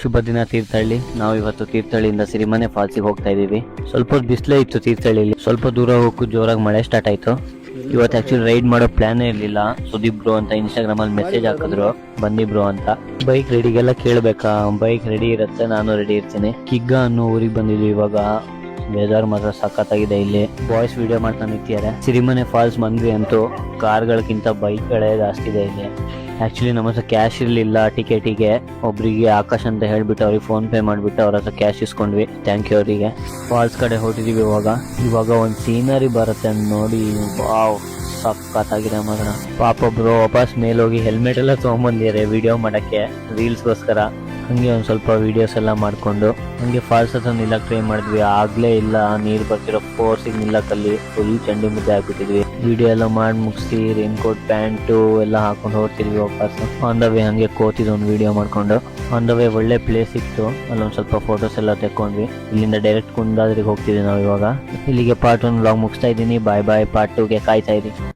ಶುಭ ದಿನ ತೀರ್ಥಹಳ್ಳಿ. ನಾವು ಇವತ್ತು ತೀರ್ಥಹಳ್ಳಿಯಿಂದ ಸಿರಿಮನೆ ಫಾಲ್ಸಿಗೆ ಹೋಗ್ತಾ ಇದೀವಿ. ಸ್ವಲ್ಪ ಬಿಸಿಲೇ ಇತ್ತು ತೀರ್ಥಹಳ್ಳಿಲಿ. ಸ್ವಲ್ಪ ದೂರ ಹೋಗಕ್ಕೂ ಜೋರಾಗಿ ಮಳೆ ಸ್ಟಾರ್ಟ್ ಆಯ್ತು. ಇವತ್ತು ಆಕ್ಚುಲಿ ರೈಡ್ ಮಾಡೋ ಪ್ಲಾನೇ ಇರ್ಲಿಲ್ಲ. ಸುದೀಪ್ ಬ್ರೋ ಅಂತ ಇನ್ಸ್ಟಾಗ್ರಾಮ್ ಅಲ್ಲಿ ಮೆಸೇಜ್ ಹಾಕಿದ್ರು, ಬನ್ನಿ ಬ್ರೋ ಅಂತ. ಬೈಕ್ ರೆಡಿಗೆಲ್ಲ ಕೇಳ್ಬೇಕಾ? ಬೈಕ್ ರೆಡಿ ಇರುತ್ತೆ, ನಾನು ರೆಡಿ ಇರ್ತೀನಿ. ಕಿಗ್ಗ ಅನ್ನೋ ಊರಿಗೆ ಬಂದಿದ್ವಿ ಇವಾಗ. ವೆದರ್ ಮಾತ್ರ ಸಖತ್ತಾಗಿದೆ. ಇಲ್ಲಿ ಬಾಯ್ಸ್ ವಿಡಿಯೋ ಮಾಡ್ತಾ ನಿಂತಿದ್ದಾರೆ. ಸಿರಿಮನೆ ಫಾಲ್ಸ್ ಬಂದ್ವಿ ಅಂತೂ ಕಾರ್ಗಳಕ್ಕಿಂತ ಬೈಕ್ಗಳೇ ಜಾಸ್ತಿ ಇದೆ ಇಲ್ಲಿ. ಆಕ್ಚುಲಿ ನಮ್ಮ ಹತ್ರ ಕ್ಯಾಶ್ ಇರ್ಲಿಲ್ಲ ಟಿಕೆಟಿಗೆ. ಒಬ್ರಿಗೆ ಆಕಾಶ್ ಅಂತ ಹೇಳ್ಬಿಟ್ಟು ಅವ್ರಿಗೆ ಫೋನ್ ಪೇ ಮಾಡ್ಬಿಟ್ಟು ಅವ್ರ ಹತ್ರ ಕ್ಯಾಶ್ ಇಸ್ಕೊಂಡ್ವಿ. ಥ್ಯಾಂಕ್ ಯು ಅವರಿಗೆ. ಫಾಲ್ಸ್ ಕಡೆ ಹೊರಟಿದೀವಿ ಇವಾಗ ಒಂದು ಸೀನರಿ ಬರುತ್ತೆ ನೋಡಿ. ವಾವ್, ಸಖತ್ತಾಗಿದೆ ಮಾತ್ರ. ಪಾಪ ಬ್ರೋ ವಾಪಸ್ ಮೇಲೋಗಿ ಹೆಲ್ಮೆಟ್ ಎಲ್ಲ ತಗೊಂಬಂದಿದ್ದಾರೆ ವಿಡಿಯೋ ಮಾಡಕ್ಕೆ, ರೀಲ್ಸ್ಗೋಸ್ಕರ. ಹಂಗೆ ಒಂದ್ ಸ್ವಲ್ಪ ವಿಡಿಯೋಸ್ ಎಲ್ಲ ಮಾಡ್ಕೊಂಡು ಹಂಗೆ ಫಾಲ್ಸ್ ಹತ್ರ ನಿಲ್ಲಕ್ ಟ್ರೈ ಮಾಡಿದ್ವಿ. ಆಗ್ಲೇ ಇಲ್ಲ, ನೀರ್ ಬರ್ತಿರೋ ಫೋರ್ಸಿಗೆ ನಿಲ್ಲಕ್ಕಲ್ಲಿ ಫುಲ್ ಚಂಡಿ ಮುದ್ದೆ ಆಗ್ಬಿಟ್ಟಿದ್ವಿ. ವಿಡಿಯೋ ಎಲ್ಲ ಮಾಡಿ ಮುಗಿಸಿ ರೈನ್ ಕೋಟ್ ಪ್ಯಾಂಟು ಎಲ್ಲ ಹಾಕೊಂಡು ಹೋಗ್ತಿದ್ವಿ ವಾಪಸ್. ಆನ್ ದ ವೇ ಹಂಗೆ ಕೋತಿದ್ ಒಂದು ವಿಡಿಯೋ ಮಾಡ್ಕೊಂಡು ಆನ್ ದ ವೇ ಒಳ್ಳೆ ಪ್ಲೇಸ್ ಇತ್ತು, ಅಲ್ಲೊಂದ್ ಸ್ವಲ್ಪ ಫೋಟೋಸ್ ಎಲ್ಲ ತೆಕ್ಕೊಂಡ್ವಿ. ಇಲ್ಲಿಂದ ಡೈರೆಕ್ಟ್ ಕುಂದಾದ್ರಿಗೆ ಹೋಗ್ತಿದ್ವಿ ನಾವು ಇವಾಗ. ಇಲ್ಲಿಗೆ ಪಾರ್ಟ್ 1 ವ್ಲಾಗ್ ಮುಗಿಸ್ತಾ ಇದ್ದೀನಿ. ಬಾಯ್ ಬಾಯ್. ಪಾರ್ಟ್ 2ಗೆ ಕಾಯ್ತಾ ಇದ್ದೀನಿ.